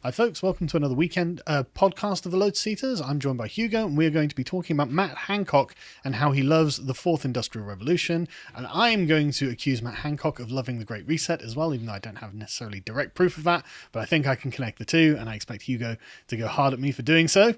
Hi folks, welcome to another weekend podcast of the Lotus Eaters. I'm joined by Hugo, and we're going to be talking about Matt Hancock and how he loves the Fourth Industrial Revolution. And I'm going to accuse Matt Hancock of loving the Great Reset as well, even though I don't have necessarily direct proof of that. But I think I can connect the two, and I expect Hugo to go hard at me for doing so.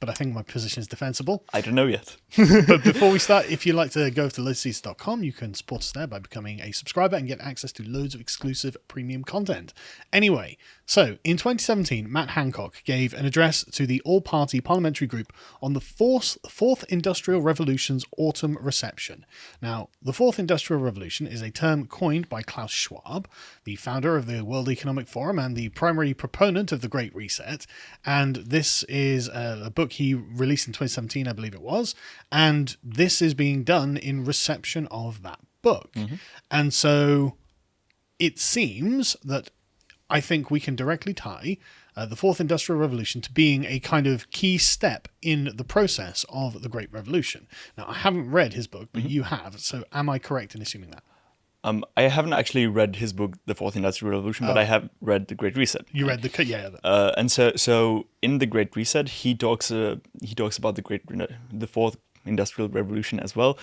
But I think my position is defensible. I don't know yet. But before we start, if you'd like to go over to lotuseaters.com, you can support us there by becoming a subscriber and get access to loads of exclusive premium content. Anyway, so in 2017, Matt Hancock gave an address to the all-party parliamentary group on the Fourth Industrial Revolution's autumn reception. Now, the Fourth Industrial Revolution is a term coined by Klaus Schwab, the founder of the World Economic Forum and the primary proponent of the Great Reset. And this is a book he released in 2017, I believe it was, and this is being done in reception of that book. Mm-hmm. And so it seems that I think we can directly tie the Fourth Industrial Revolution to being a kind of key step in the process of the Great Revolution. Now, I haven't read his book, but you have, so am I correct in assuming that? I haven't actually read his book, The Fourth Industrial Revolution, but I have read The Great Reset. You read the and so in The Great Reset, he talks about the Fourth Industrial Revolution as well.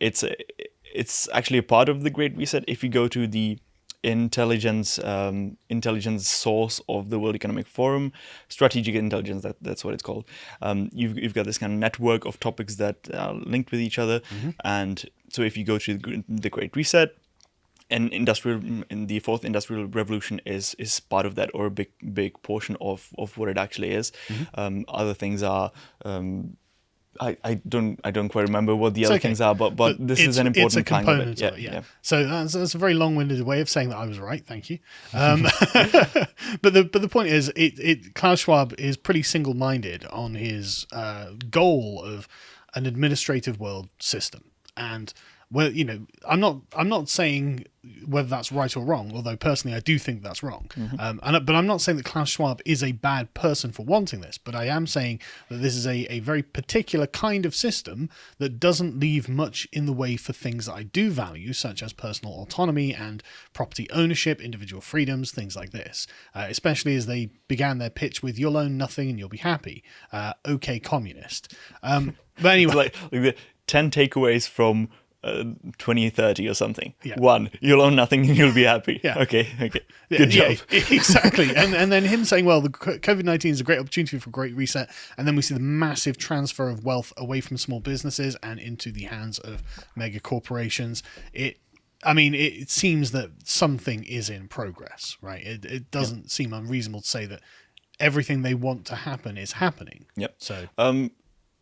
It's actually a part of The Great Reset. If you go to the intelligence source of the World Economic Forum, strategic intelligence, that's what it's called. You've got this kind of network of topics that are linked with each other, and so if you go to the Great Reset, and the Fourth Industrial Revolution is part of that, or a big portion of what it actually is. Other things are I don't quite remember what the other things are, but this is an important component of it. Yeah. So that's a very long-winded way of saying that I was right. Thank you. But the point is, Klaus Schwab is pretty single-minded on his goal of an administrative world system. And well, I'm not saying whether that's right or wrong, although personally I do think that's wrong. But I'm not saying that Klaus Schwab is a bad person for wanting this, but I am saying that this is a very particular kind of system that doesn't leave much in the way for things that I do value, such as personal autonomy and property ownership, individual freedoms, things like this, especially as they began their pitch with "You'll own nothing and you'll be happy." Okay, communist. But anyway, like the 10 takeaways from 2030 or something. Yeah. 1, you'll own nothing and you'll be happy. Yeah. Okay. Good job. Yeah, exactly. And then him saying, well, the COVID-19 is a great opportunity for a great reset. And then we see the massive transfer of wealth away from small businesses and into the hands of mega corporations. It seems that something is in progress, right? It doesn't seem unreasonable to say that everything they want to happen is happening. Yep. So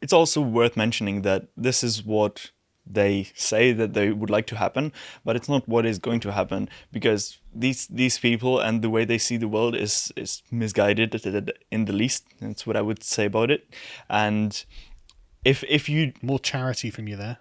it's also worth mentioning that this is what they say that they would like to happen, but it's not what is going to happen, because these people and the way they see the world is misguided in the least. That's what I would say about it. And if you more charity from you there.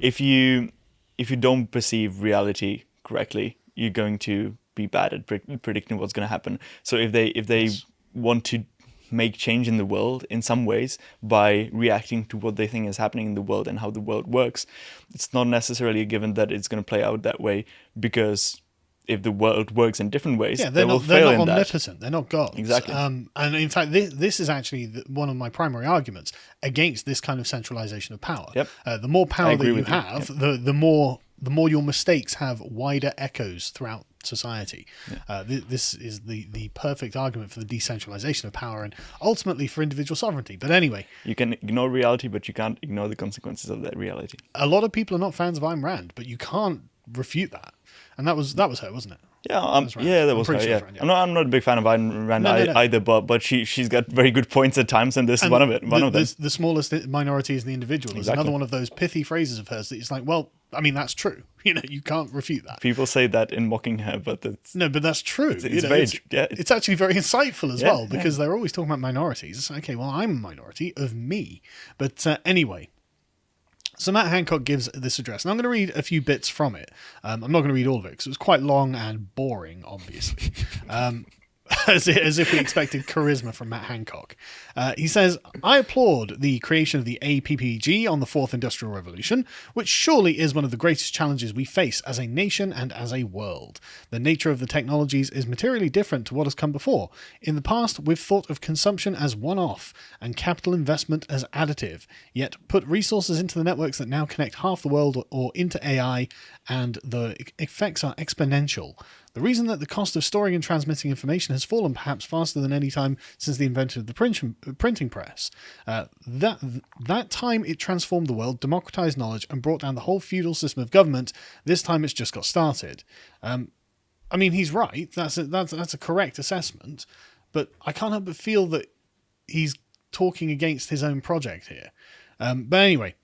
if you don't perceive reality correctly, you're going to be bad at predicting what's going to happen. So if they want to make change in the world in some ways by reacting to what they think is happening in the world and how the world works, it's not necessarily a given that it's going to play out that way, because if the world works in different ways, they're not omnipotent. They're not gods. Exactly. And in fact, this is actually one of my primary arguments against this kind of centralization of power. Yep. The more power that you have, Yep. the more your mistakes have wider echoes throughout society. Yeah. This is the perfect argument for the decentralization of power and ultimately for individual sovereignty. But anyway, you can ignore reality, but you can't ignore the consequences of that reality. A lot of people are not fans of Ayn Rand, but you can't refute that. And that was her, wasn't it? Yeah, that was her. Yeah. Rand, yeah. I'm not a big fan of Ayn Rand either, but she's got very good points at times, and this is one of them. The smallest minority is the individual. Is another one of those pithy phrases of hers that it's like, well, I mean, that's true. You can't refute that. People say that in mocking her, but that's true. It's actually very insightful as well, because they're always talking about minorities. It's like, okay, well, I'm a minority of me. But anyway. So Matt Hancock gives this address, and I'm going to read a few bits from it. I'm not going to read all of it because it was quite long and boring, obviously. as if we expected charisma from Matt Hancock. He says, I applaud the creation of the APPG on the Fourth Industrial Revolution, which surely is one of the greatest challenges we face as a nation and as a world. The nature of the technologies is materially different to what has come before. In the past, we've thought of consumption as one-off and capital investment as additive, yet put resources into the networks that now connect half the world or into AI, and the effects are exponential. The reason that the cost of storing and transmitting information has fallen perhaps faster than any time since the invention of the printing press. That time it transformed the world, democratized knowledge, and brought down the whole feudal system of government. This time it's just got started. I mean, he's right. That's a correct assessment, but I can't help but feel that he's talking against his own project here. But anyway,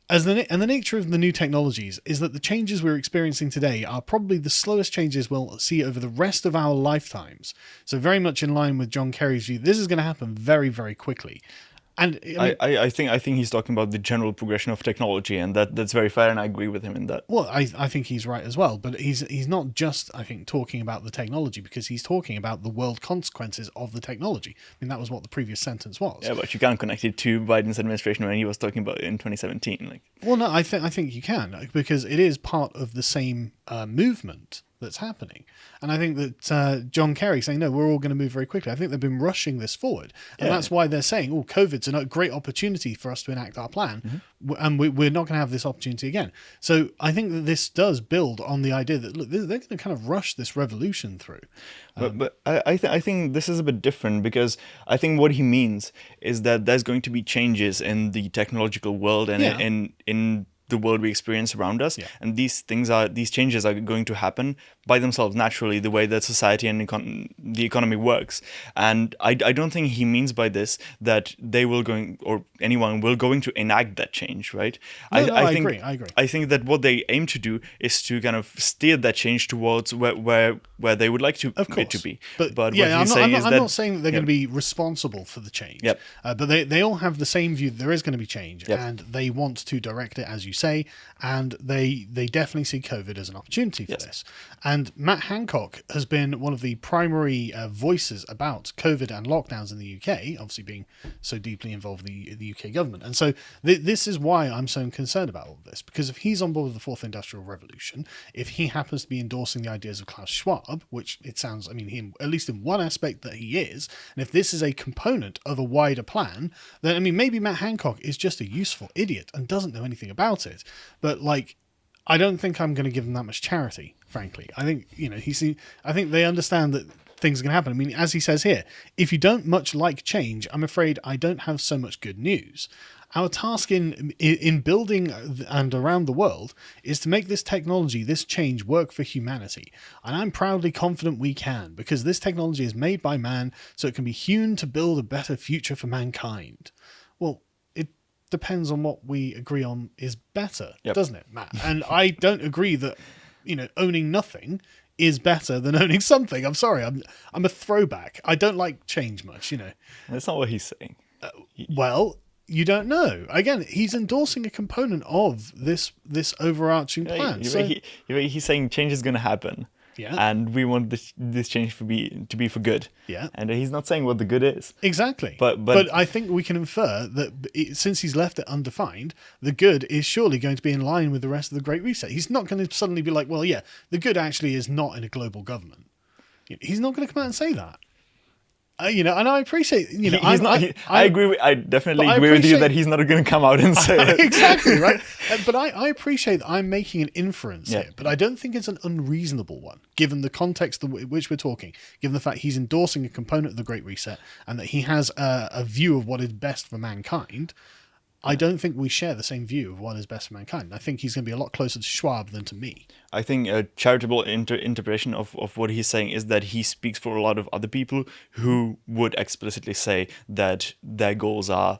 and the nature of the new technologies is that the changes we're experiencing today are probably the slowest changes we'll see over the rest of our lifetimes. So very much in line with John Kerry's view, this is going to happen very, very quickly. And I think he's talking about the general progression of technology, and that's very fair, and I agree with him in that. Well, I think he's right as well, but he's not just, I think, talking about the technology, because he's talking about the world consequences of the technology. I mean, that was what the previous sentence was. Yeah, but you can't connect it to Biden's administration when he was talking about it in 2017. Like, well, no, I think you can, because it is part of the same movement that's happening. And I think that John Kerry saying, no, we're all going to move very quickly. I think they've been rushing this forward. And that's why they're saying, oh, COVID's a great opportunity for us to enact our plan. And we're not going to have this opportunity again. So I think that this does build on the idea that, look, they're going to kind of rush this revolution through. But I think this is a bit different, because I think what he means is that there's going to be changes in the technological world and in the world we experience around us, and these changes are going to happen by themselves naturally, the way that society and the economy works. And I don't think he means by this that they will or anyone will going to enact that change, right? I agree. I think that what they aim to do is to kind of steer that change towards where they would like to it to be. But what yeah, he's I'm saying not saying that they're going to be responsible for the change. Yep. But they all have the same view that there is going to be change, and they want to direct it, as you say, and they definitely see COVID as an opportunity for this. And Matt Hancock has been one of the primary voices about COVID and lockdowns in the UK, obviously being so deeply involved in the UK government. And so this is why I'm so concerned about all of this, because if he's on board with the Fourth Industrial Revolution, if he happens to be endorsing the ideas of Klaus Schwab, which it sounds, I mean, him, at least in one aspect that he is, and if this is a component of a wider plan, then, I mean, maybe Matt Hancock is just a useful idiot and doesn't know anything about it. But, like, I don't think I'm going to give them that much charity, frankly. I think, I think they understand that things are going to happen. I mean, as he says here, if you don't much like change, I'm afraid I don't have so much good news. Our task in building and around the world is to make this technology, this change, work for humanity. And I'm proudly confident we can, because this technology is made by man, so it can be hewn to build a better future for mankind. Well, it depends on what we agree on is better, doesn't it, Matt? And I don't agree that, owning nothing is better than owning something. I'm sorry, I'm a throwback. I don't like change much, That's not what he's saying. Well, you don't know. Again, he's endorsing a component of this overarching plan. He's saying change is going to happen. Yeah. And we want this change to be for good. Yeah. And he's not saying what the good is. Exactly. But I think we can infer that since he's left it undefined, the good is surely going to be in line with the rest of the Great Reset. He's not going to suddenly be like, well, yeah, the good actually is not in a global government. He's not going to come out and say that. And I appreciate, I agree. I definitely agree with you that he's not going to come out and say it. Exactly, right? But I appreciate that I'm making an inference here, but I don't think it's an unreasonable one, given the context in which we're talking, given the fact he's endorsing a component of the Great Reset and that he has a view of what is best for mankind. I don't think we share the same view of what is best for mankind. I think he's going to be a lot closer to Schwab than to me. I think a charitable interpretation of what he's saying is that he speaks for a lot of other people who would explicitly say that their goals are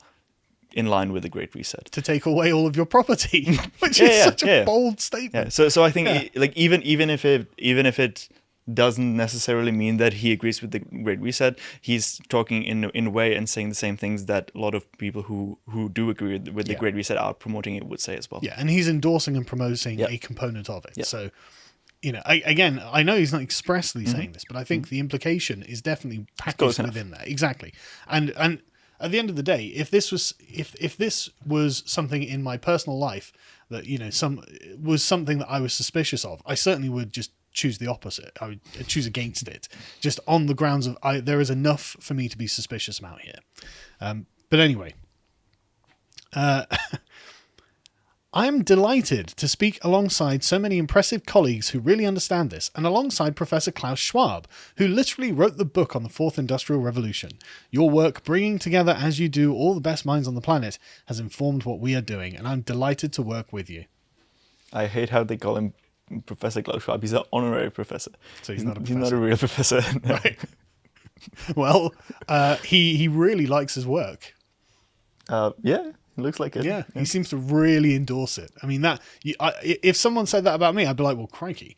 in line with the Great Reset. To take away all of your property, which is such a bold statement. Yeah. So I think even if it doesn't necessarily mean that he agrees with the Great Reset, he's talking in a way and saying the same things that a lot of people who do agree with the Great Reset are promoting it would say as well. Yeah, and he's endorsing and promoting a component of it. Yeah. So Again, I know he's not expressly saying this, but I think the implication is definitely packaged within there. Exactly. And at the end of the day, if this was something in my personal life that, was something that I was suspicious of, I certainly would just choose the opposite. I would choose against it, just on the grounds of there is enough for me to be suspicious about here. But anyway, I am delighted to speak alongside so many impressive colleagues who really understand this, and alongside Professor Klaus Schwab, who literally wrote the book on the Fourth Industrial Revolution. Your work, bringing together as you do all the best minds on the planet, has informed what we are doing, and I'm delighted to work with you. I hate how they call him Professor Klaus Schwab. He's an honorary professor. So he's not a professor. He's not a real professor. No. Right. Well, he really likes his work. Yeah. Looks like it. Yeah, he seems to really endorse it. I mean, if someone said that about me, I'd be like, well, crikey,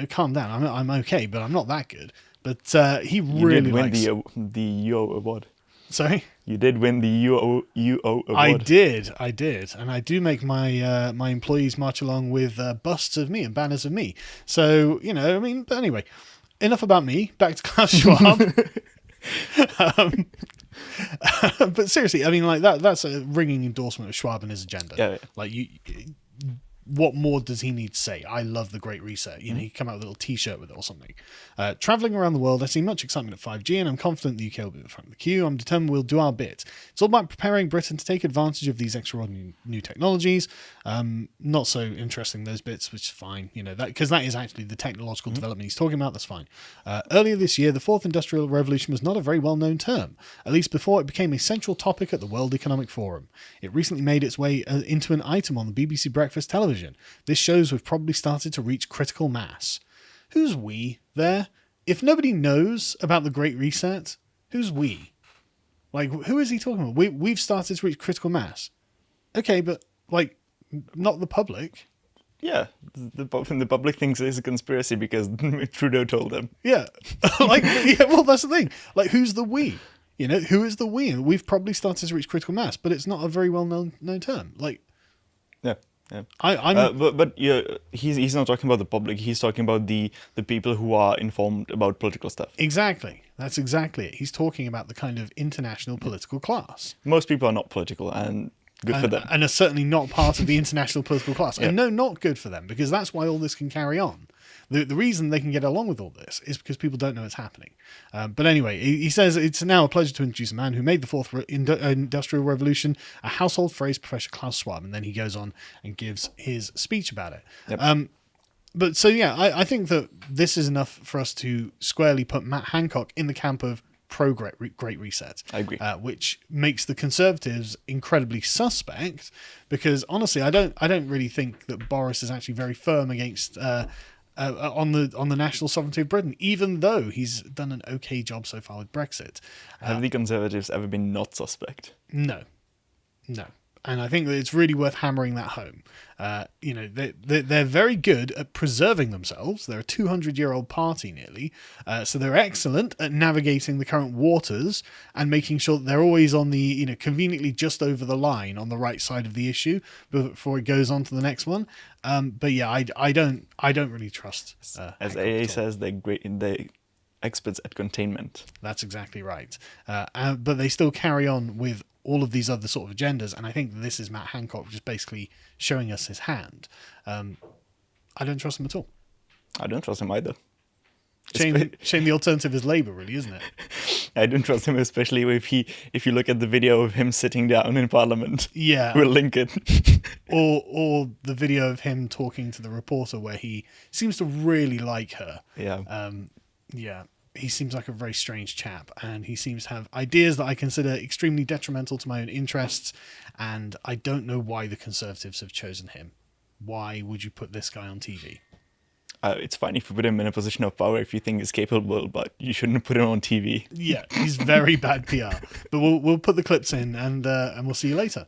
calm down. I'm okay, but I'm not that good. But he really did win the UO award. Sorry? You did win the UO award. I did. And I do make my my employees march along with busts of me and banners of me. So, but anyway, enough about me. Back to Klaus Schwab. But seriously, I mean, like that's a ringing endorsement of Schwab and his agenda. Yeah. Like, what more does he need to say? I love the Great Reset. He come out with a little T-shirt with it or something. Traveling around the world, I see much excitement at 5G, and I'm confident the UK will be at the front of the queue. I'm determined we'll do our bit. It's all about preparing Britain to take advantage of these extraordinary new technologies. Not so interesting, those bits, which is fine, because that is actually the technological development he's talking about. That's fine. Earlier this year, the Fourth Industrial Revolution was not a very well-known term, at least before it became a central topic at the World Economic Forum. It recently made its way into an item on the BBC Breakfast television. This shows we've probably started to reach critical mass. Who's we there? If nobody knows about the Great Reset, who's we? Like, who is he talking about? We've started to reach critical mass. Okay, but, like, not the public. Yeah, the public thinks it's a conspiracy because Trudeau told them. Yeah, well, that's the thing. Like, who's the we? Who is the we? And we've probably started to reach critical mass, but it's not a very well-known term. Like, yeah. Yeah. But he's not talking about the public. He's talking about the people who are informed about political stuff. Exactly. That's exactly it. He's talking about the kind of international political class. Most people are not political, and good for them. And are certainly not part of the international political class. Yeah. And no, not good for them, because that's why all this can carry on. The reason they can get along with all this is because people don't know it's happening. But anyway, he says, it's now a pleasure to introduce a man who made the Fourth Industrial Revolution a household phrase, Professor Klaus Schwab. And then he goes on and gives his speech about it. Yep. But so, yeah, I think that this is enough for us to squarely put Matt Hancock in the camp of pro-Great Reset. I agree. Which makes the Conservatives incredibly suspect, because honestly, I don't really think that Boris is actually very firm against... on the national sovereignty of Britain, even though he's done an okay job so far with Brexit. Have the Conservatives ever been not suspect? No. And I think that it's really worth hammering that home. They're very good at preserving themselves. They're a 200-year-old party nearly. So they're excellent at navigating the current waters and making sure that they're always on the, conveniently just over the line on the right side of the issue before it goes on to the next one. But yeah, I don't really trust. As AA says, they're great in the experts at containment. That's exactly right. But they still carry on with all of these other sort of agendas, and I think this is Matt Hancock just basically showing us his hand. I don't trust him at all. I don't trust him either. Shame the alternative is Labour, really, isn't it? I don't trust him, especially if you look at the video of him sitting down in Parliament. Yeah. We'll link it. or the video of him talking to the reporter where he seems to really like her. Yeah. Yeah. He seems like a very strange chap, and he seems to have ideas that I consider extremely detrimental to my own interests, and I don't know why the Conservatives have chosen him. Why would you put this guy on TV? It's fine if you put him in a position of power if you think he's capable, but you shouldn't put him on TV. Yeah, he's very bad PR. But we'll put the clips in, and we'll see you later.